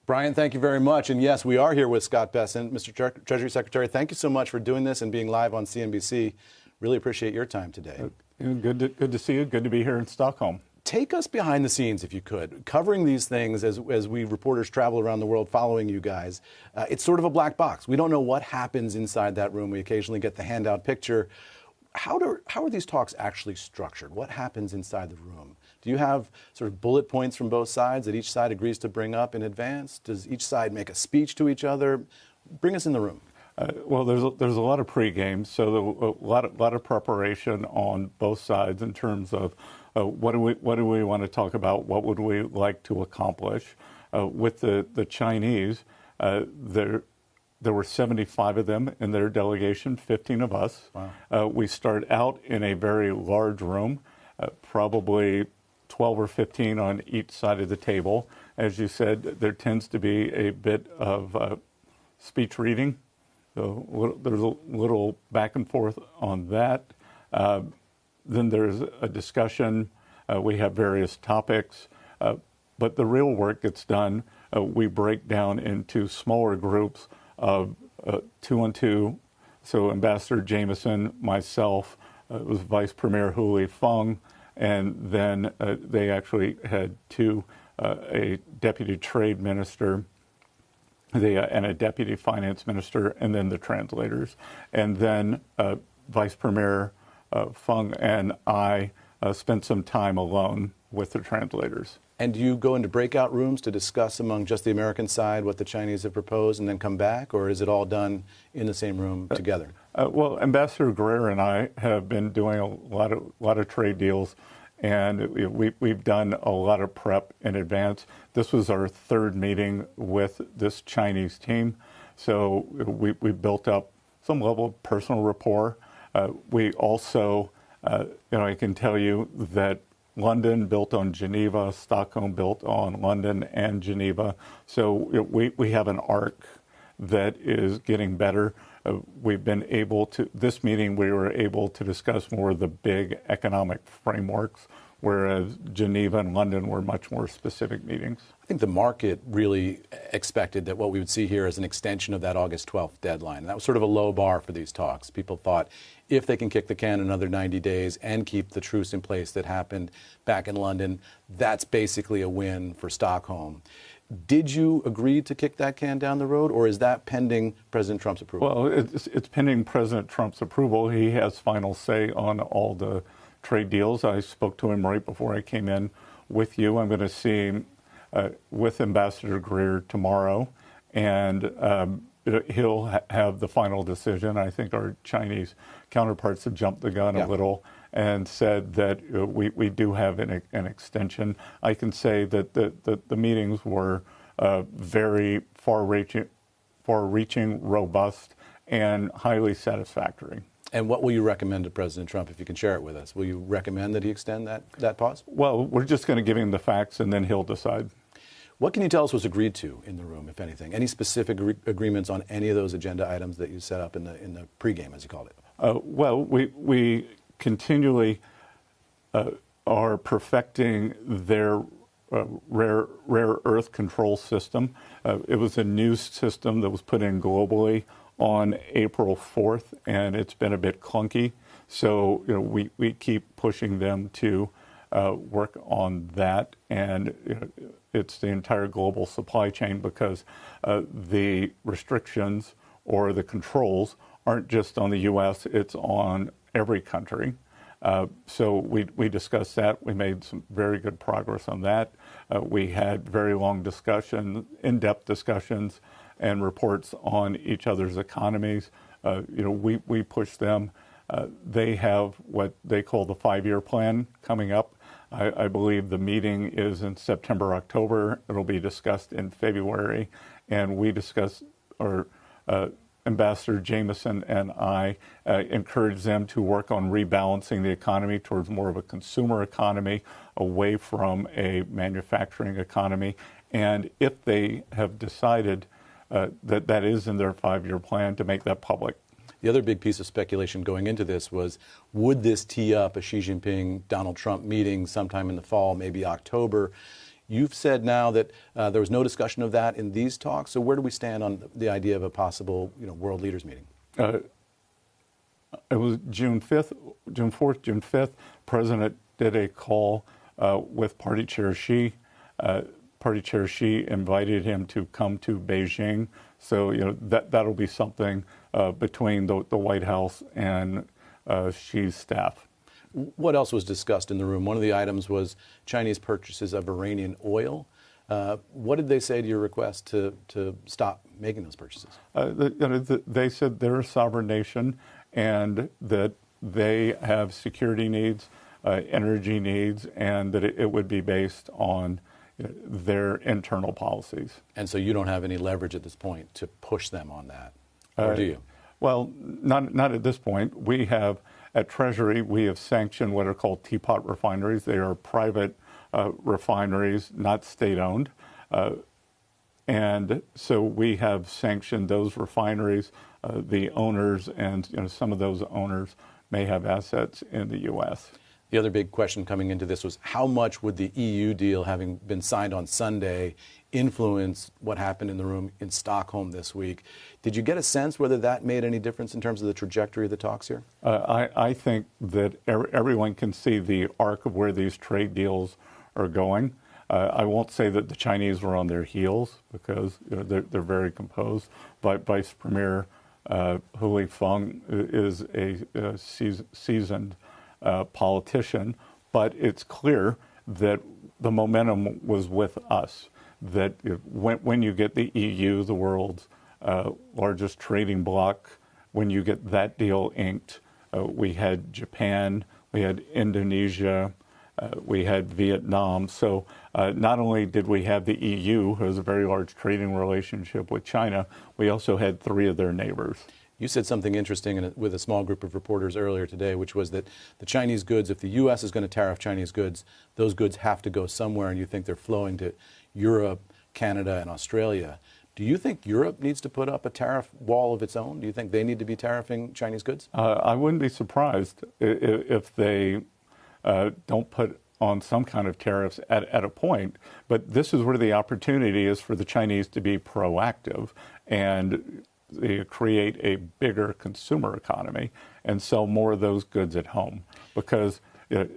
Brian, thank you very much. And yes, we are here with Scott Bessent, Mr. Treasury Secretary. Thank you so much for doing this and being live on CNBC. Really appreciate your time today. Good to see you. Good to be here in Stockholm. Take us behind the scenes, if you could, covering these things as we reporters travel around the world following you guys. It's sort of a black box. We don't know what happens inside that room. We occasionally get the handout picture. How are these talks actually structured? What happens inside the room? Do you have sort of bullet points from both sides that each side agrees to bring up in advance? Does each side make a speech to each other? Bring us in the room. Well, there's a lot of pregame, so a lot of preparation on both sides in terms of what do we want to talk about? What would we like to accomplish? With the Chinese, there were 75 of them in their delegation, 15 of us. Wow. We start out in a very large room, probably 12 or 15 on each side of the table. As you said, there tends to be a bit of speech reading. So there's a little back and forth on that. Then there's a discussion. We have various topics. But the real work gets done. We break down into smaller groups of 2 and 2. So Ambassador Jameson, myself, it was Vice Premier Hu Feng, and then they actually had a deputy trade minister, and a deputy finance minister, and then the translators. And then Vice Premier Feng and I spent some time alone with the translators. And do you go into breakout rooms to discuss among just the American side what the Chinese have proposed and then come back, or is it all done in the same room together? Well, Ambassador Greer and I have been doing a lot of trade deals, and we've done a lot of prep in advance. This was our third meeting with this Chinese team, so we built up some level of personal rapport. We also, I can tell you that London built on Geneva, Stockholm built on London and Geneva. So we have an arc that is getting better. We've been able to, this meeting, we were able to discuss more of the big economic frameworks, whereas Geneva and London were much more specific meetings. I think the market really expected that what we would see here is an extension of that August 12th deadline. And that was sort of a low bar for these talks. People thought if they can kick the can another 90 days and keep the truce in place that happened back in London, that's basically a win for Stockholm. Did you agree to kick that can down the road, or is that pending President Trump's approval? Well, it's pending President Trump's approval. He has final say on all the trade deals. I spoke to him right before I came in with you. I'm going to see him with Ambassador Greer tomorrow, and he'll have the final decision. I think our Chinese counterparts have jumped the gun a little and said that we do have an extension. I can say that the meetings were very far-reaching, robust, and highly satisfactory. And what will you recommend to President Trump, if you can share it with us? Will you recommend that he extend that pause? Well, we're just going to give him the facts, and then he'll decide. What can you tell us was agreed to in the room, if anything? Any specific agreements on any of those agenda items that you set up in the pregame, as you called it? Well, we continually are perfecting their rare earth control system. It was a new system that was put in globally on April 4th, and it's been a bit clunky. So we keep pushing them to work on that, and it's the entire global supply chain, because the restrictions or the controls aren't just on the U.S., it's on every country. So we discussed that. We made some very good progress on that. We had very long discussions, in-depth discussions, and reports on each other's economies. We push them. They have what they call the 5-year plan coming up. I believe the meeting is in September, October. It'll be discussed in February. And we discussed, or Ambassador Jameson and I encourage them to work on rebalancing the economy towards more of a consumer economy, away from a manufacturing economy. And if they have decided that is in their 5-year plan, to make that public. The other big piece of speculation going into this was, would this tee up a Xi Jinping, Donald Trump meeting sometime in the fall, maybe October? You've said now that there was no discussion of that in these talks. So where do we stand on the idea of a possible, world leaders meeting? It was June 4th, June 5th. President did a call with Party Chair Xi. Party Chair Xi invited him to come to Beijing. So, that'll be something between the White House and Xi's staff. What else was discussed in the room? One of the items was Chinese purchases of Iranian oil. What did they say to your request to stop making those purchases? They said they're a sovereign nation and that they have security needs, energy needs, and that it would be based on their internal policies. And so you don't have any leverage at this point to push them on that, or do you? Well, not at this point. We have, at Treasury, we have sanctioned what are called teapot refineries. They are private refineries, not state-owned. And so we have sanctioned those refineries, the owners, and some of those owners may have assets in the U.S. The other big question coming into this was how much would the EU deal, having been signed on Sunday, influence what happened in the room in Stockholm this week? Did you get a sense whether that made any difference in terms of the trajectory of the talks here? I think that everyone can see the arc of where these trade deals are going. I won't say that the Chinese were on their heels because they're very composed. But Vice Premier Hu Feng is a seasoned politician, but it's clear that the momentum was with us. That when you get the EU, the world's largest trading bloc, when you get that deal inked, we had Japan, we had Indonesia, we had Vietnam. So not only did we have the EU, who has a very large trading relationship with China, we also had 3 of their neighbors. You said something interesting with a small group of reporters earlier today, which was that the Chinese goods, if the U.S. is going to tariff Chinese goods, those goods have to go somewhere, and you think they're flowing to Europe, Canada, and Australia. Do you think Europe needs to put up a tariff wall of its own? Do you think they need to be tariffing Chinese goods? I wouldn't be surprised if they don't put on some kind of tariffs at a point. But this is where the opportunity is for the Chinese to be proactive and create a bigger consumer economy and sell more of those goods at home, because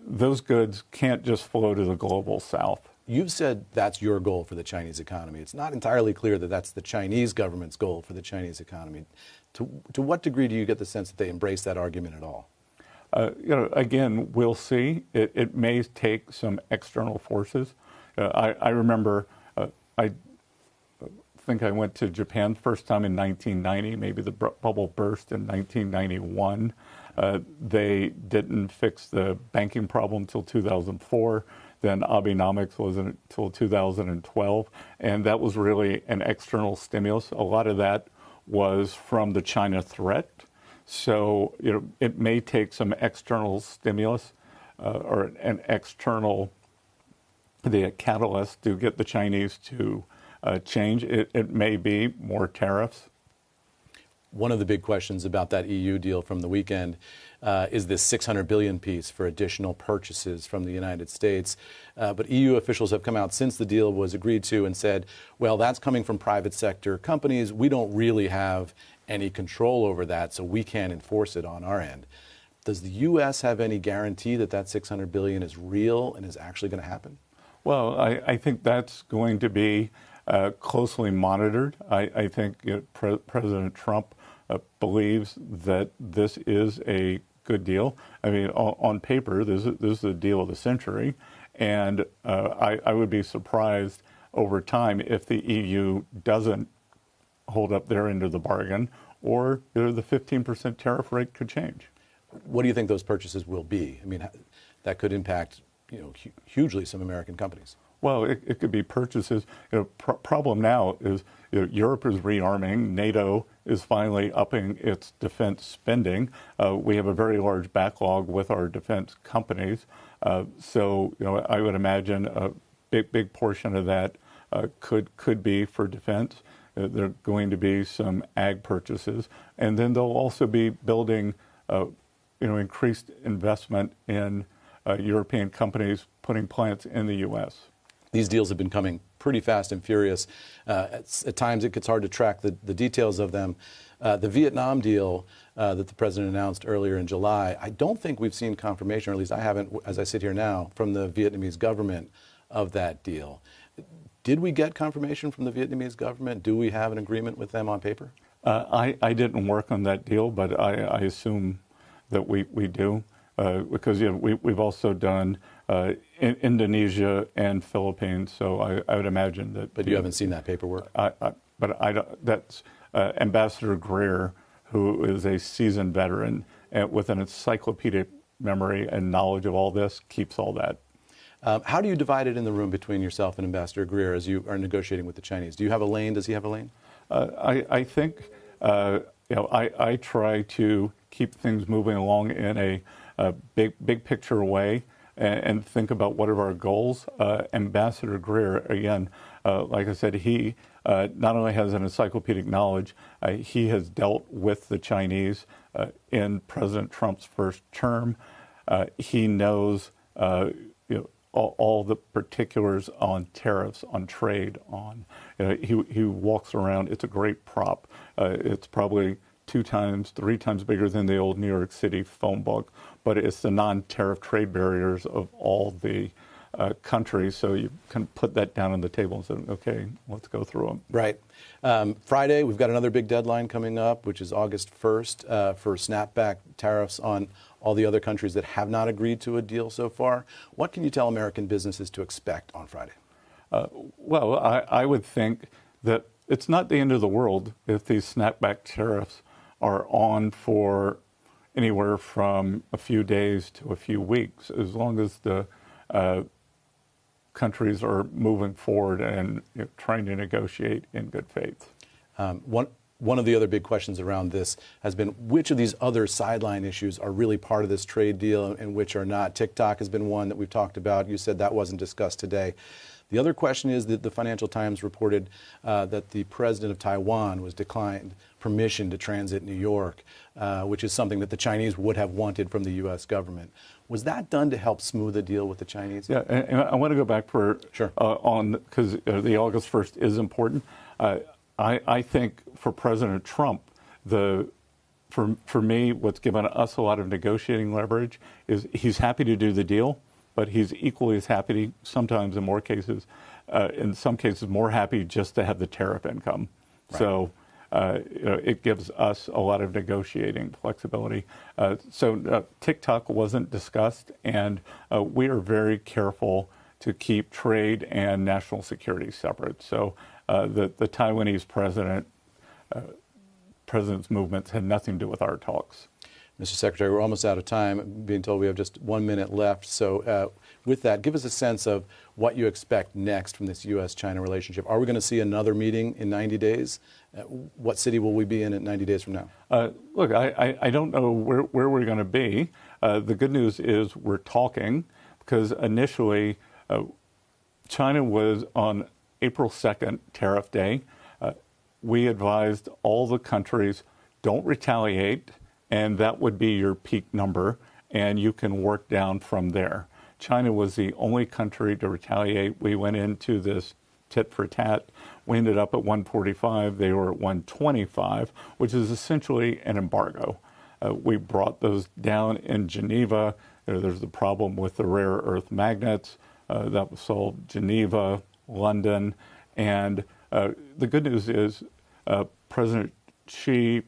those goods can't just flow to the global south. You've said that's your goal for the Chinese economy. It's not entirely clear that that's the Chinese government's goal for the Chinese economy. To what degree do you get the sense that they embrace that argument at all? Again, we'll see. It may take some external forces. I remember I think I went to Japan the first time in 1990. Maybe the bubble burst in 1991. They didn't fix the banking problem until 2004. Then Abenomics wasn't until 2012. And that was really an external stimulus. A lot of that was from the China threat. So, it may take some external stimulus or an external catalyst to get the Chinese to change. It may be more tariffs. One of the big questions about that EU deal from the weekend is this $600 billion piece for additional purchases from the United States. But EU officials have come out since the deal was agreed to and said, well, that's coming from private sector companies. We don't really have any control over that, so we can't enforce it on our end. Does the U.S. have any guarantee that that $600 billion is real and is actually going to happen? Well, I think that's going to be closely monitored. I think President Trump believes that this is a good deal. I mean, on paper, this is the deal of the century. And I would be surprised over time if the EU doesn't hold up their end of the bargain, or the 15% tariff rate could change. What do you think those purchases will be? I mean, that could impact hugely some American companies. Well, it could be purchases. Problem now is Europe is rearming. NATO is finally upping its defense spending. We have a very large backlog with our defense companies. So I would imagine a big portion of that could be for defense. There are going to be some ag purchases, and then they'll also be building, increased investment in European companies putting plants in the U.S. These deals have been coming pretty fast and furious. At times, it gets hard to track the details of them. The Vietnam deal that the president announced earlier in July, I don't think we've seen confirmation, or at least I haven't, as I sit here now, from the Vietnamese government of that deal. Did we get confirmation from the Vietnamese government? Do we have an agreement with them on paper? I didn't work on that deal, but I assume that we do, because we've also done Indonesia and Philippines, so I would imagine that. But you haven't seen that paperwork? But I don't, that's Ambassador Greer, who is a seasoned veteran with an encyclopedic memory and knowledge of all this, keeps all that. How do you divide it in the room between yourself and Ambassador Greer as you are negotiating with the Chinese? Do you have a lane? Does he have a lane? I think I try to keep things moving along in a big picture way and think about what are our goals. Ambassador Greer, again, like I said, he not only has an encyclopedic knowledge, he has dealt with the Chinese in President Trump's first term. He knows all the particulars on tariffs, on trade, on he walks around. It's a great prop. It's probably 2 times, 3 times bigger than the old New York City phone book, but it's the non-tariff trade barriers of all the countries. So you can put that down on the table and say, okay, let's go through them. Right. Friday, we've got another big deadline coming up, which is August 1st for snapback tariffs on all the other countries that have not agreed to a deal so far. What can you tell American businesses to expect on Friday? Well, I would think that it's not the end of the world if these snapback tariffs are on for anywhere from a few days to a few weeks, as long as the countries are moving forward and trying to negotiate in good faith. One of the other big questions around this has been which of these other sideline issues are really part of this trade deal and which are not. TikTok has been one that we've talked about. You said that wasn't discussed today. The other question is that the Financial Times reported that the president of Taiwan was declined permission to transit New York, which is something that the Chinese would have wanted from the U.S. government. Was that done to help smooth the deal with the Chinese? Yeah, and I want to go back for sure. Because the August 1st is important. I think for President Trump, for me, what's given us a lot of negotiating leverage is he's happy to do the deal, but he's equally as happy, sometimes in in some cases, more happy just to have the tariff income. Right. So it gives us a lot of negotiating flexibility. So TikTok wasn't discussed, and we are very careful to keep trade and national security separate. So the Taiwanese president's movements had nothing to do with our talks. Mr. Secretary, we're almost out of time. I'm being told we have just 1 minute left. So with that, give us a sense of what you expect next from this U.S.-China relationship. Are we going to see another meeting in 90 days? What city will we be in at 90 days from now? Look, I don't know where we're going to be. The good news is we're talking, because initially China was on April 2nd, Tariff Day. We advised all the countries, don't retaliate, and that would be your peak number, and you can work down from there. China was the only country to retaliate. We went into this tit for tat. We ended up at 145. They were at 125, which is essentially an embargo. We brought those down in Geneva. There's the problem with the rare earth magnets. That was solved Geneva, London. And the good news is President Xi,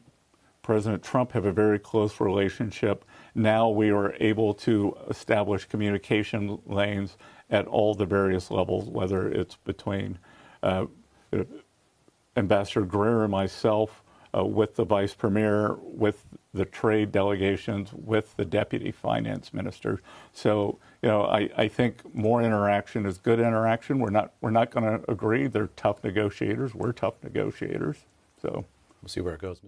President Trump have a very close relationship. Now we are able to establish communication lanes at all the various levels, whether it's between Ambassador Greer and myself, with the Vice Premier, with the trade delegations, with the Deputy Finance Minister. So, I think more interaction is good interaction. We're not going to agree. They're tough negotiators. We're tough negotiators. So we'll see where it goes.